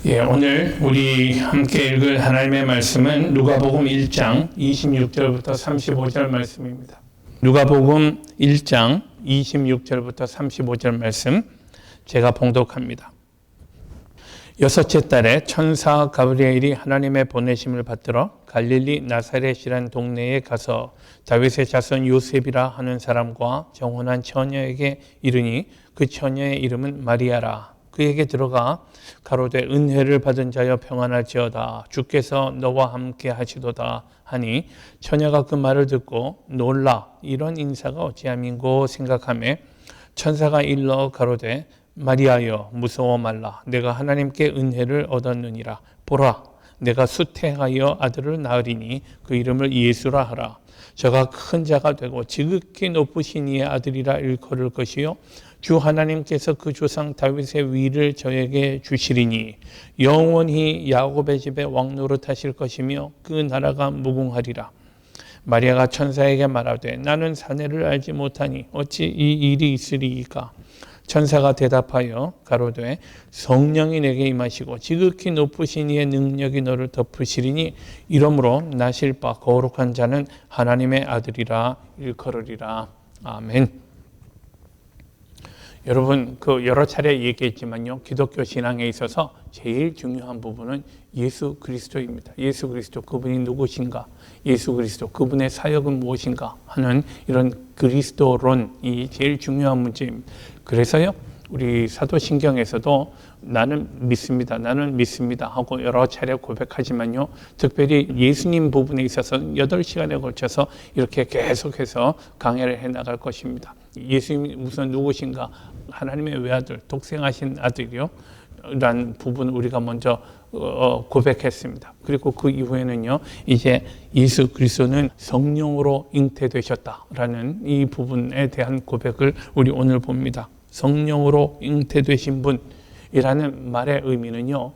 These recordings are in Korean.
오늘 우리 함께 읽을 하나님의 말씀은 누가복음 1장 26절부터 35절 말씀입니다. 누가복음 1장 26절부터 35절 말씀 제가 봉독합니다. 여섯째 달에 천사 가브리엘이 하나님의 보내심을 받들어 갈릴리 나사렛이란 동네에 가서 다윗의 자손 요셉이라 하는 사람과 정혼한 처녀에게 이르니 그 처녀의 이름은 마리아라. 그에게 들어가 가로되 은혜를 받은 자여 평안할지어다. 주께서 너와 함께 하시도다 하니 처녀가 그 말을 듣고 놀라 이런 인사가 어찌함인고 생각하며 천사가 일러 가로되 마리아여 무서워 말라. 내가 하나님께 은혜를 얻었느니라. 보라 내가 수태하여 아들을 낳으리니 그 이름을 예수라 하라. 저가 큰 자가 되고 지극히 높으신 이의 아들이라 일컬을 것이요 주 하나님께서 그 조상 다윗의 위를 저에게 주시리니 영원히 야곱의 집에 왕노릇 하실 것이며 그 나라가 무궁하리라. 마리아가 천사에게 말하되 나는 사내를 알지 못하니 어찌 이 일이 있으리이까. 천사가 대답하여 가로되 성령이 내게 임하시고 지극히 높으신 이의 능력이 너를 덮으시리니 이러므로 나실 바 거룩한 자는 하나님의 아들이라 일컬으리라. 아멘. 여러분 여러 차례 얘기했지만요, 기독교 신앙에 있어서 제일 중요한 부분은 예수 그리스도입니다. 예수 그리스도 그분이 누구신가, 예수 그리스도 그분의 사역은 무엇인가 하는 이런 그리스도론이 제일 중요한 문제입니다. 그래서요 우리 사도신경에서도 나는 믿습니다 하고 여러 차례 고백하지만요, 특별히 예수님 부분에 있어서 8시간에 걸쳐서 이렇게 계속해서 강해를 해나갈 것입니다. 예수님이 우선 누구신가, 하나님의 외아들, 독생하신 아들이요 라는 부분을 우리가 먼저 고백했습니다. 그리고 그 이후에는요 이제 예수 그리스도는 성령으로 잉태되셨다라는 이 부분에 대한 고백을 우리 오늘 봅니다. 성령으로 잉태되신 분이라는 말의 의미는요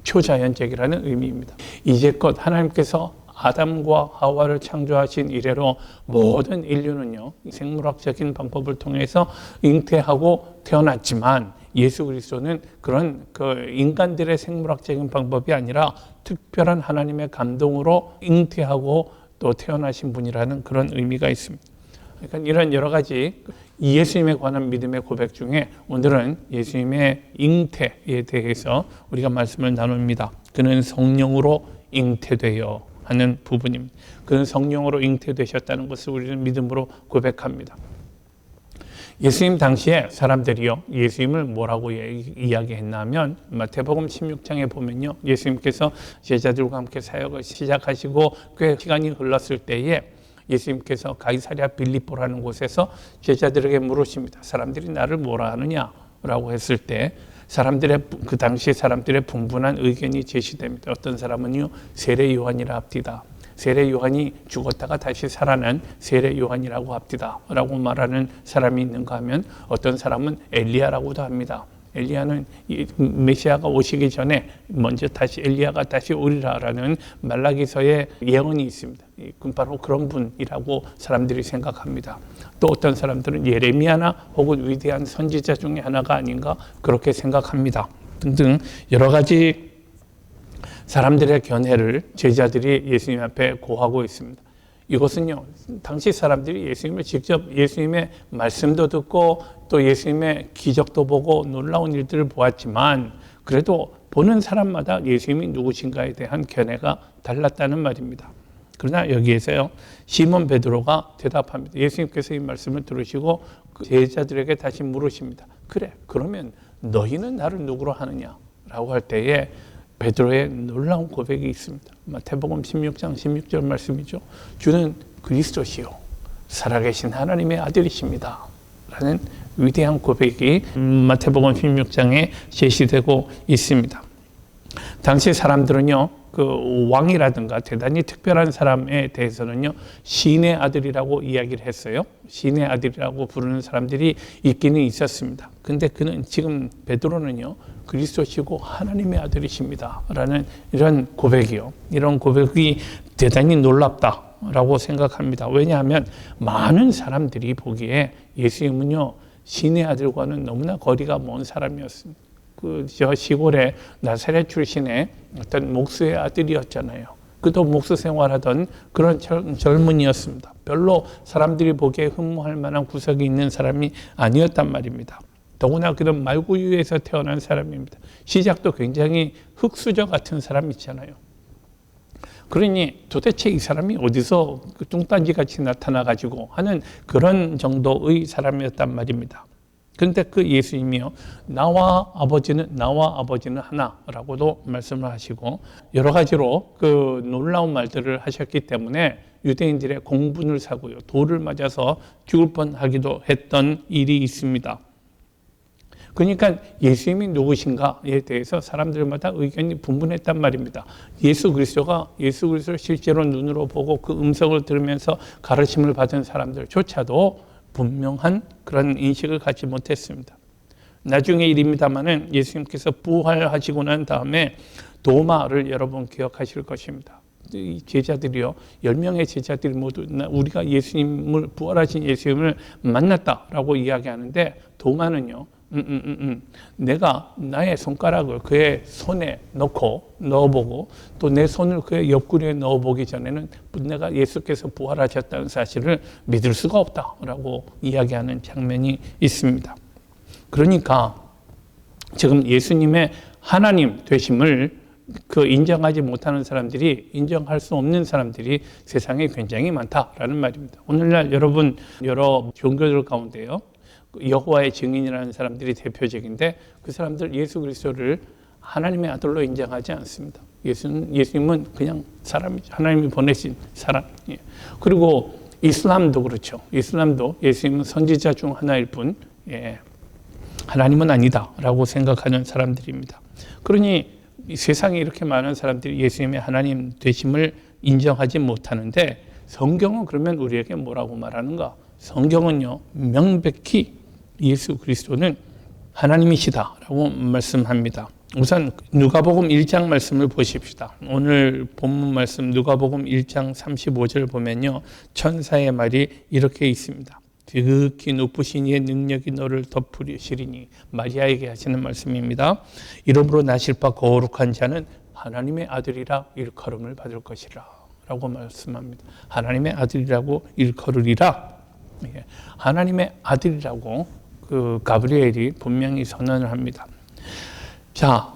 초자연적이라는 의미입니다. 이제껏 하나님께서 아담과 하와를 창조하신 이래로 모든 인류는요 생물학적인 방법을 통해서 잉태하고 태어났지만 예수 그리스도는 그런 인간들의 생물학적인 방법이 아니라 특별한 하나님의 감동으로 잉태하고 또 태어나신 분이라는 그런 의미가 있습니다. 그러니까 이런 여러 가지 예수님에 관한 믿음의 고백 중에 오늘은 예수님의 잉태에 대해서 우리가 말씀을 나눕니다. 그는 성령으로 잉태되어 하는 부분입니다. 그는 성령으로 잉태되셨다는 것을 우리는 믿음으로 고백합니다. 예수님 당시에 사람들이요 예수님을 뭐라고 이야기했나 하면 마태복음 16장에 보면요 예수님께서 제자들과 함께 사역을 시작하시고 꽤 시간이 흘렀을 때에 예수님께서 가이사랴 빌립보라는 곳에서 제자들에게 물으십니다. 사람들이 나를 뭐라 하느냐라고 했을 때 그 당시 사람들의 분분한 의견이 제시됩니다. 어떤 사람은요 세례 요한이라 합디다. 세례 요한이 죽었다가 다시 살아난 세례 요한이라고 합디다 라고 말하는 사람이 있는가 하면 어떤 사람은 엘리야라고도 합니다. 엘리야는 메시아가 오시기 전에 먼저 다시 엘리야가 다시 오리라라는 말라기서의 예언이 있습니다. 바로 그런 분이라고 사람들이 생각합니다. 또 어떤 사람들은 예레미야나 혹은 위대한 선지자 중에 하나가 아닌가 그렇게 생각합니다. 등등 여러 가지 사람들의 견해를 제자들이 예수님 앞에 고하고 있습니다. 이것은요 당시 사람들이 예수님을 직접 예수님의 말씀도 듣고 또 예수님의 기적도 보고 놀라운 일들을 보았지만 그래도 보는 사람마다 예수님이 누구신가에 대한 견해가 달랐다는 말입니다. 그러나 여기에서요 시몬 베드로가 대답합니다. 예수님께서 이 말씀을 들으시고 제자들에게 다시 물으십니다. 그래 그러면 너희는 나를 누구로 하느냐 라고 할 때에 베드로의 놀라운 고백이 있습니다. 마태복음 16장 16절 말씀이죠. 주는 그리스도시요 살아계신 하나님의 아들이십니다 라는 위대한 고백이 마태복음 16장에 제시되고 있습니다. 당시 사람들은요 왕이라든가 대단히 특별한 사람에 대해서는요 신의 아들이라고 이야기를 했어요. 신의 아들이라고 부르는 사람들이 있기는 있었습니다. 근데 그는 지금 베드로는요 그리스도시고 하나님의 아들이십니다 라는 이런 고백이요, 이런 고백이 대단히 놀랍다라고 생각합니다. 왜냐하면 많은 사람들이 보기에 예수님은요 신의 아들과는 너무나 거리가 먼 사람이었습니다. 저 시골의 나사렛 출신의 어떤 목수의 아들이었잖아요. 그도 목수 생활하던 그런 젊은이였습니다. 별로 사람들이 보기에 흠모할 만한 구석이 있는 사람이 아니었단 말입니다. 더구나 그런 말구유에서 태어난 사람입니다. 시작도 굉장히 흙수저 같은 사람 있잖아요. 그러니 도대체 이 사람이 어디서 뚱딴지 같이 나타나가지고 하는 그런 정도의 사람이었단 말입니다. 그런데 그 예수님이요, 나와 아버지는 하나라고도 말씀을 하시고 여러 가지로 그 놀라운 말들을 하셨기 때문에 유대인들의 공분을 사고요, 돌을 맞아서 죽을 뻔하기도 했던 일이 있습니다. 그러니까 예수님이 누구신가에 대해서 사람들마다 의견이 분분했단 말입니다. 예수 그리스도를 실제로 눈으로 보고 그 음성을 들으면서 가르침을 받은 사람들조차도 분명한 그런 인식을 갖지 못했습니다. 나중에 일입니다마는 예수님께서 부활하시고 난 다음에 도마를 여러분 기억하실 것입니다. 이 제자들이요, 10명의 제자들이 모두 우리가 부활하신 예수님을 만났다라고 이야기하는데, 도마는요, 내가 나의 손가락을 그의 손에 넣어보고 또 내 손을 그의 옆구리에 넣어보기 전에는 내가 예수께서 부활하셨다는 사실을 믿을 수가 없다라고 이야기하는 장면이 있습니다. 그러니까 지금 예수님의 하나님 되심을 인정하지 못하는 사람들이, 인정할 수 없는 사람들이 세상에 굉장히 많다라는 말입니다. 오늘날 여러분 여러 종교들 가운데요, 여호와의 증인이라는 사람들이 대표적인데 그 사람들 예수 그리스도를 하나님의 아들로 인정하지 않습니다. 예수님은 그냥 사람이죠. 하나님이 보내신 사람. 그리고 이슬람도 그렇죠. 이슬람도 예수님은 선지자 중 하나일 뿐, 하나님은 아니다라고 생각하는 사람들입니다. 그러니 세상에 이렇게 많은 사람들이 예수님의 하나님 되심을 인정하지 못하는데, 성경은 그러면 우리에게 뭐라고 말하는가? 성경은요, 명백히 예수 그리스도는 하나님이시다라고 말씀합니다. 우선 누가복음 1장 말씀을 보십시다. 오늘 본문 말씀 누가복음 1장 35절 보면요, 천사의 말이 이렇게 있습니다. 지극히 높으신 이의 능력이 너를 덮으시리니, 마리아에게 하시는 말씀입니다. 이름으로 나실 바 거룩한 자는 하나님의 아들이라 일컬음을 받을 것이라 라고 말씀합니다. 하나님의 아들이라고 일컬으리라. 하나님의 아들이라고 가브리엘이 분명히 선언을 합니다. 자,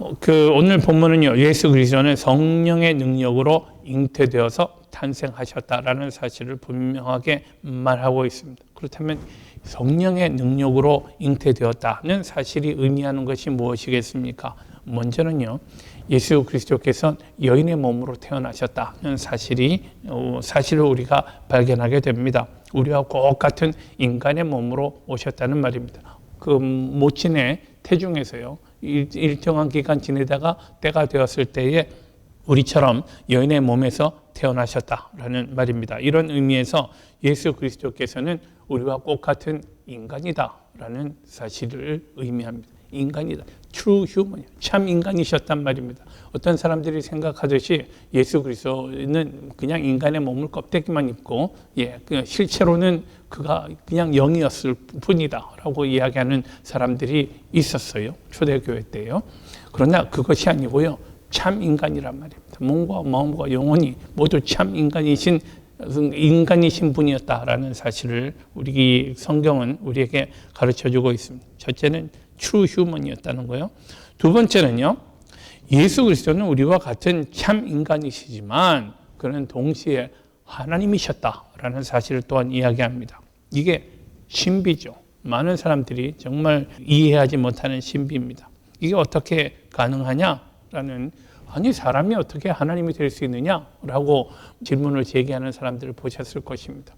오늘 본문은요, 예수 그리스도는 성령의 능력으로 잉태되어서 탄생하셨다라는 사실을 분명하게 말하고 있습니다. 그렇다면 성령의 능력으로 잉태되었다는 사실이 의미하는 것이 무엇이겠습니까? 먼저는요, 예수 그리스도께서 여인의 몸으로 태어나셨다는 사실을 우리가 발견하게 됩니다. 우리와 똑같은 인간의 몸으로 오셨다는 말입니다. 그 모친의 태중에서요, 일정한 기간 지내다가 때가 되었을 때에 우리처럼 여인의 몸에서 태어나셨다라는 말입니다. 이런 의미에서 예수 그리스도께서는 우리와 똑같은 인간이다라는 사실을 의미합니다. 인간이다. true human, 참 인간이셨단 말입니다. 어떤 사람들이 생각하듯이 예수 그리스도는 그냥 인간의 몸을 껍데기만 입고, 실제로는 그가 그냥 영이었을 뿐이다라고 이야기하는 사람들이 있었어요. 초대교회 때요. 그러나 그것이 아니고요, 참 인간이란 말입니다. 몸과 마음과 영혼이 모두 참 인간이신 분이었다라는 사실을 우리 성경은 우리에게 가르쳐주고 있습니다. 첫째는 true human이었다는 거예요. 두 번째는요, 예수 그리스도는 우리와 같은 참 인간이시지만 그는 동시에 하나님이셨다라는 사실을 또한 이야기합니다. 이게 신비죠. 많은 사람들이 정말 이해하지 못하는 신비입니다. 이게 어떻게 가능하냐라는, 아니 사람이 어떻게 하나님이 될 수 있느냐라고 질문을 제기하는 사람들을 보셨을 것입니다.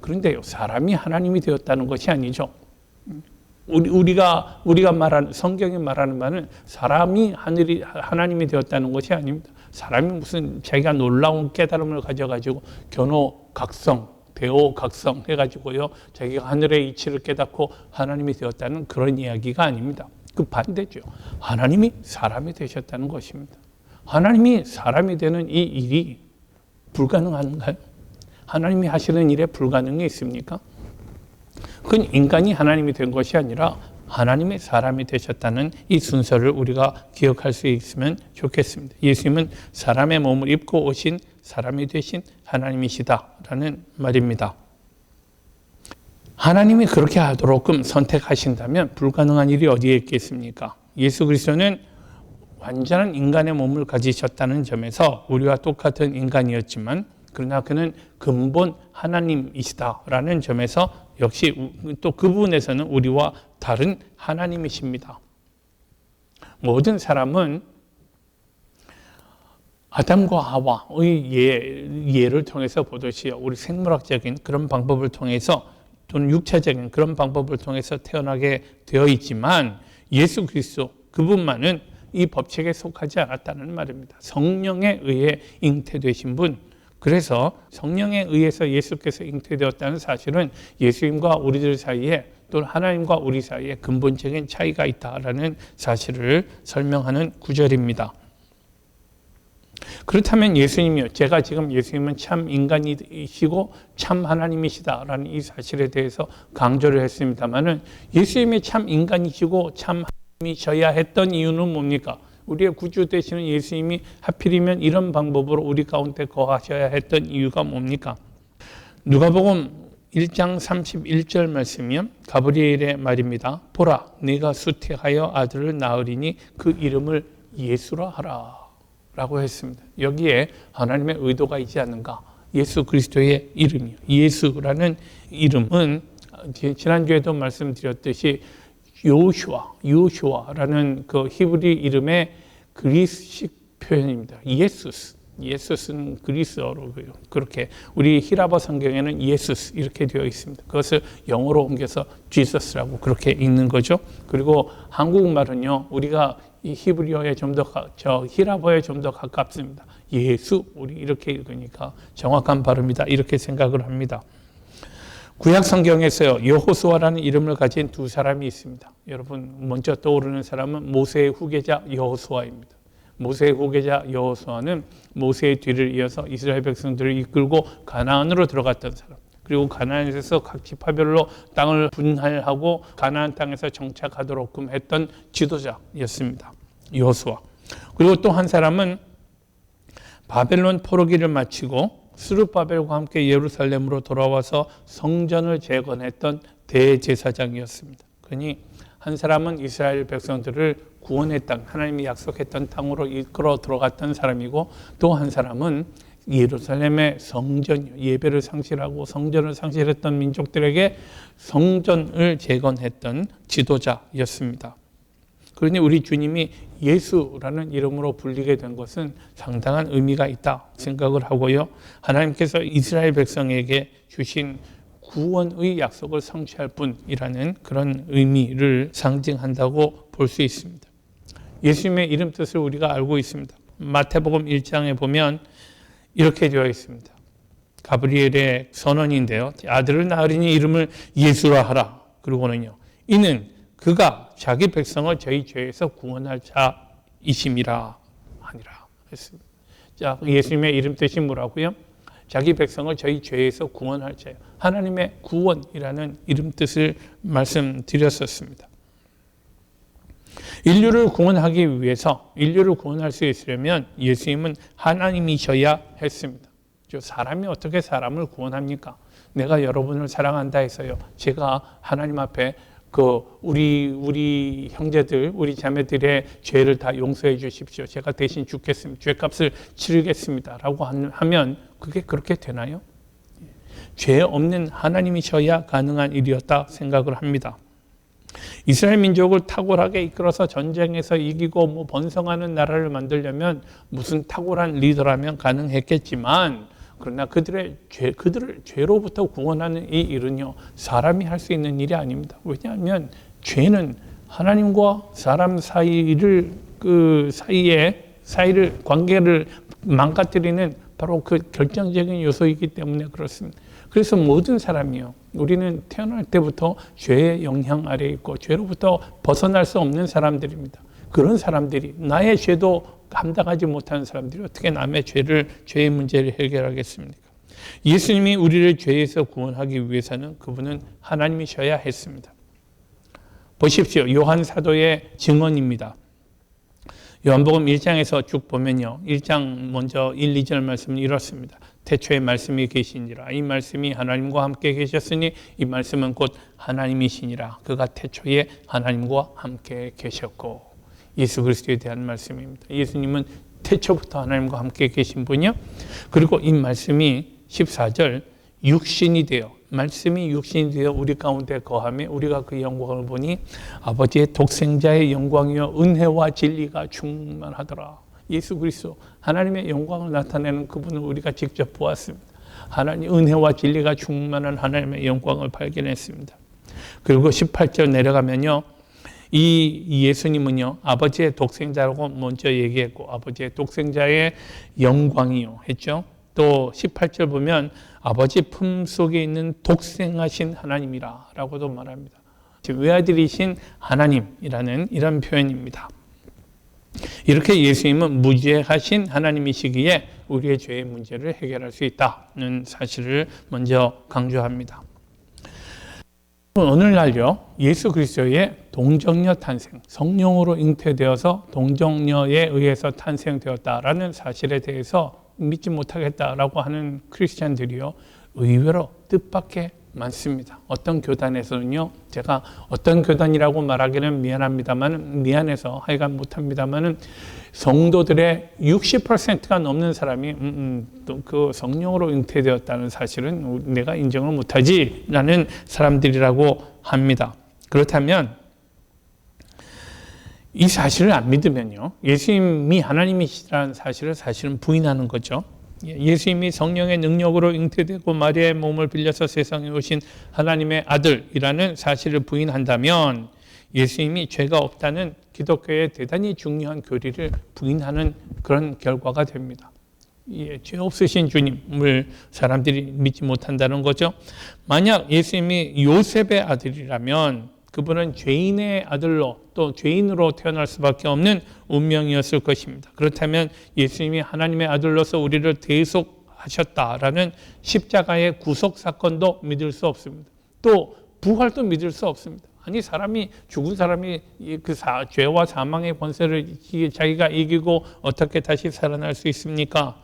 그런데요, 사람이 하나님이 되었다는 것이 아니죠. 우리가 말하는, 성경이 말하는 바는 사람이 하나님이 되었다는 것이 아닙니다. 사람이 무슨 자기가 놀라운 깨달음을 가져가지고 견호각성, 대오각성 해가지고요, 자기가 하늘의 이치를 깨닫고 하나님이 되었다는 그런 이야기가 아닙니다. 그 반대죠. 하나님이 사람이 되셨다는 것입니다. 하나님이 사람이 되는 이 일이 불가능한가요? 하나님이 하시는 일에 불가능이 있습니까? 그건 인간이 하나님이 된 것이 아니라 하나님의 사람이 되셨다는 이 순서를 우리가 기억할 수 있으면 좋겠습니다. 예수님은 사람의 몸을 입고 오신 사람이 되신 하나님이시다라는 말입니다. 하나님이 그렇게 하도록끔 선택하신다면 불가능한 일이 어디에 있겠습니까? 예수 그리스도는 완전한 인간의 몸을 가지셨다는 점에서 우리와 똑같은 인간이었지만 그러나 그는 근본 하나님이시다라는 점에서 역시 또 그 부분에서는 우리와 다른 하나님이십니다. 모든 사람은 아담과 하와의 예를 통해서 보듯이 우리 생물학적인 그런 방법을 통해서 또는 육체적인 그런 방법을 통해서 태어나게 되어 있지만 예수 그리스도 그분만은 이 법칙에 속하지 않았다는 말입니다. 성령에 의해 잉태되신 분, 그래서 성령에 의해서 예수께서 잉태되었다는 사실은 예수님과 우리들 사이에 또는 하나님과 우리 사이에 근본적인 차이가 있다라는 사실을 설명하는 구절입니다. 그렇다면 예수님이요, 제가 지금 예수님은 참 인간이시고 참 하나님이시다라는 이 사실에 대해서 강조를 했습니다만은 예수님이 참 인간이시고 참 하나님이셔야 했던 이유는 뭡니까? 우리의 구주 되시는 예수님이 하필이면 이런 방법으로 우리 가운데 거하셔야 했던 이유가 뭡니까? 누가복음 1장 31절 말씀이요, 가브리엘의 말입니다. 보라, 네가 수태하여 아들을 낳으리니 그 이름을 예수라 하라 라고 했습니다. 여기에 하나님의 의도가 있지 않는가? 예수 그리스도의 이름이요, 예수라는 이름은 지난주에도 말씀드렸듯이 요슈아라는 그 히브리 이름의 그리스식 표현입니다. 예수스는 그리스어로고요. 그렇게 우리 히라버 성경에는 예수스 이렇게 되어 있습니다. 그것을 영어로 옮겨서 지서스라고 그렇게 읽는 거죠. 그리고 한국말은요, 우리가 이 히브리어에 좀 더 히라버에 좀 더 가깝습니다. 예수, 우리 이렇게 읽으니까 정확한 발음이다 이렇게 생각을 합니다. 구약 성경에서요, 여호수아라는 이름을 가진 두 사람이 있습니다. 여러분 먼저 떠오르는 사람은 모세의 후계자 여호수아입니다. 모세의 후계자 여호수아는 모세의 뒤를 이어서 이스라엘 백성들을 이끌고 가나안으로 들어갔던 사람, 그리고 가나안에서 각 지파별로 땅을 분할하고 가나안 땅에서 정착하도록 했던 지도자였습니다. 여호수아. 그리고 또 한 사람은 바벨론 포로기를 마치고 스룹바벨과 함께 예루살렘으로 돌아와서 성전을 재건했던 대제사장이었습니다. 그러니 한 사람은 이스라엘 백성들을 구원의 땅, 하나님이 약속했던 땅으로 이끌어 들어갔던 사람이고, 또 한 사람은 예루살렘의 성전, 예배를 상실하고 성전을 상실했던 민족들에게 성전을 재건했던 지도자였습니다. 그러니 우리 주님이 예수라는 이름으로 불리게 된 것은 상당한 의미가 있다 생각을 하고요. 하나님께서 이스라엘 백성에게 주신 구원의 약속을 성취할 분이라는 그런 의미를 상징한다고 볼 수 있습니다. 예수님의 이름 뜻을 우리가 알고 있습니다. 마태복음 1장에 보면 이렇게 되어 있습니다. 가브리엘의 선언인데요, 아들을 낳으리니 이름을 예수라 하라. 그리고는요, 이는 그가 자기 백성을 저희 죄에서 구원할 자이심이라 하니라 했습니다. 자, 예수님의 이름 뜻이 뭐라고요? 자기 백성을 저희 죄에서 구원할 자요, 하나님의 구원이라는 이름 뜻을 말씀드렸었습니다. 인류를 구원하기 위해서, 인류를 구원할 수 있으려면 예수님은 하나님이셔야 했습니다. 사람이 어떻게 사람을 구원합니까? 내가 여러분을 사랑한다 해서요, 제가 하나님 앞에 우리 형제들, 우리 자매들의 죄를 다 용서해 주십시오, 제가 대신 죽겠습니다, 죄값을 치르겠습니다 라고 하면 그게 그렇게 되나요? 죄 없는 하나님이셔야 가능한 일이었다 생각을 합니다. 이스라엘 민족을 탁월하게 이끌어서 전쟁에서 이기고 번성하는 나라를 만들려면 무슨 탁월한 리더라면 가능했겠지만, 그러나 그들을 죄로부터 구원하는 이 일은요, 사람이 할 수 있는 일이 아닙니다. 왜냐하면 죄는 하나님과 사람 사이를 관계를 망가뜨리는 바로 그 결정적인 요소이기 때문에 그렇습니다. 그래서 모든 사람이요, 우리는 태어날 때부터 죄의 영향 아래에 있고 죄로부터 벗어날 수 없는 사람들입니다. 그런 사람들이, 나의 죄도 감당하지 못하는 사람들이 어떻게 남의 죄의 문제를 해결하겠습니까? 예수님이 우리를 죄에서 구원하기 위해서는 그분은 하나님이셔야 했습니다. 보십시오. 요한 사도의 증언입니다. 요한복음 1장에서 쭉 보면요. 1장 먼저 1, 2절 말씀은 이렇습니다. 태초에 말씀이 계시니라. 이 말씀이 하나님과 함께 계셨으니 이 말씀은 곧 하나님이시니라. 그가 태초에 하나님과 함께 계셨고. 예수 그리스도에 대한 말씀입니다. 예수님은 태초부터 하나님과 함께 계신 분이요. 그리고 이 말씀이 14절 육신이 되어, 말씀이 육신이 되어 우리 가운데 거하며 우리가 그 영광을 보니 아버지의 독생자의 영광이요 은혜와 진리가 충만하더라. 예수 그리스도 하나님의 영광을 나타내는 그분을 우리가 직접 보았습니다. 하나님 은혜와 진리가 충만한 하나님의 영광을 발견했습니다. 그리고 18절 내려가면요. 이 예수님은요, 아버지의 독생자라고 먼저 얘기했고, 아버지의 독생자의 영광이요 했죠. 또 18절 보면 아버지 품 속에 있는 독생하신 하나님이라 라고도 말합니다. 외아들이신 하나님이라는 이런 표현입니다. 이렇게 예수님은 무죄하신 하나님이시기에 우리의 죄의 문제를 해결할 수 있다는 사실을 먼저 강조합니다. 오늘날요, 예수 그리스도의 동정녀 탄생, 성령으로 잉태되어서 동정녀에 의해서 탄생되었다라는 사실에 대해서 믿지 못하겠다라고 하는 크리스찬들이요, 의외로 뜻밖의 많습니다. 어떤 교단에서는요, 제가 어떤 교단이라고 말하기는 미안해서 하여간 못합니다만은 성도들의 60%가 넘는 사람이 또 그 성령으로 잉태되었다는 사실은 내가 인정을 못하지라는 사람들이라고 합니다. 그렇다면 이 사실을 안 믿으면요, 예수님이 하나님이시라는 사실을 사실은 부인하는 거죠. 예수님이 성령의 능력으로 잉태되고 마리아의 몸을 빌려서 세상에 오신 하나님의 아들이라는 사실을 부인한다면 예수님이 죄가 없다는 기독교의 대단히 중요한 교리를 부인하는 그런 결과가 됩니다. 죄 없으신 주님을 사람들이 믿지 못한다는 거죠. 만약 예수님이 요셉의 아들이라면 그분은 죄인의 아들로 또 죄인으로 태어날 수밖에 없는 운명이었을 것입니다. 그렇다면 예수님이 하나님의 아들로서 우리를 대속하셨다라는 십자가의 구속 사건도 믿을 수 없습니다. 또 부활도 믿을 수 없습니다. 아니 죽은 사람이 그 죄와 사망의 권세를 자기가 이기고 어떻게 다시 살아날 수 있습니까?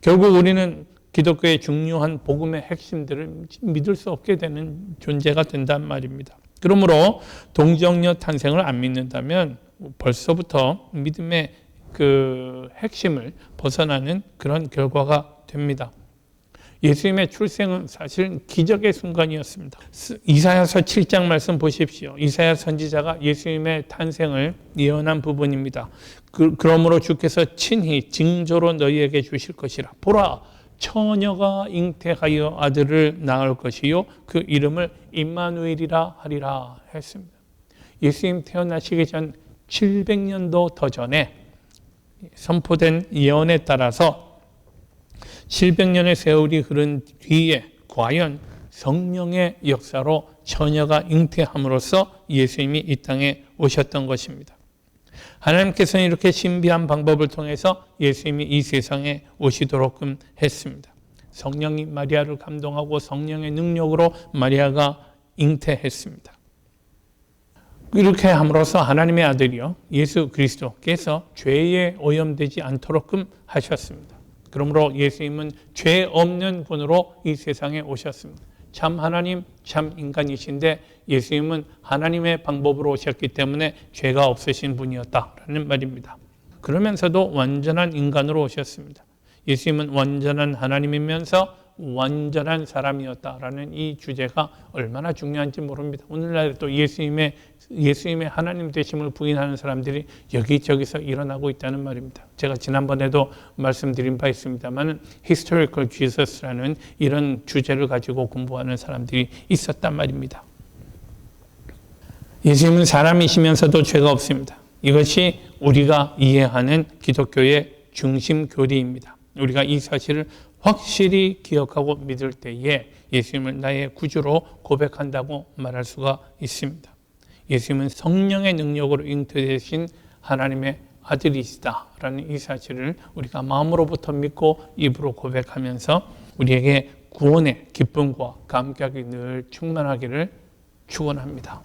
결국 우리는 기독교의 중요한 복음의 핵심들을 믿을 수 없게 되는 존재가 된단 말입니다. 그러므로 동정녀 탄생을 안 믿는다면 벌써부터 믿음의 그 핵심을 벗어나는 그런 결과가 됩니다. 예수님의 출생은 사실은 기적의 순간이었습니다. 이사야서 7장 말씀 보십시오. 이사야 선지자가 예수님의 탄생을 예언한 부분입니다. 그러므로 주께서 친히 징조로 너희에게 주실 것이라. 보라, 처녀가 잉태하여 아들을 낳을 것이요 그 이름을 임마누엘이라 하리라 했습니다. 예수님 태어나시기 전 700년도 더 전에 선포된 예언에 따라서 700년의 세월이 흐른 뒤에 과연 성령의 역사로 처녀가 잉태함으로써 예수님이 이 땅에 오셨던 것입니다. 하나님께서는 이렇게 신비한 방법을 통해서 예수님이 이 세상에 오시도록 했습니다. 성령이 마리아를 감동하고 성령의 능력으로 마리아가 잉태했습니다. 이렇게 함으로써 하나님의 아들이요 예수 그리스도께서 죄에 오염되지 않도록 하셨습니다. 그러므로 예수님은 죄 없는 분으로 이 세상에 오셨습니다. 참 하나님, 참 인간이신데 예수님은 하나님의 방법으로 오셨기 때문에 죄가 없으신 분이었다라는 말입니다. 그러면서도 완전한 인간으로 오셨습니다. 예수님은 완전한 하나님이면서 완전한 사람이었다라는 이 주제가 얼마나 중요한지 모릅니다. 오늘날 또 예수님의 하나님 되심을 부인하는 사람들이 여기저기서 일어나고 있다는 말입니다. 제가 지난번에도 말씀드린 바 있습니다만 Historical Jesus라는 이런 주제를 가지고 공부하는 사람들이 있었단 말입니다. 예수님은 사람이시면서도 죄가 없습니다. 이것이 우리가 이해하는 기독교의 중심 교리입니다. 우리가 이 사실을 확실히 기억하고 믿을 때에 예수님을 나의 구주로 고백한다고 말할 수가 있습니다. 예수님은 성령의 능력으로 잉태되신 하나님의 아들이시다라는 이 사실을 우리가 마음으로부터 믿고 입으로 고백하면서 우리에게 구원의 기쁨과 감격이 늘 충만하기를 축원합니다.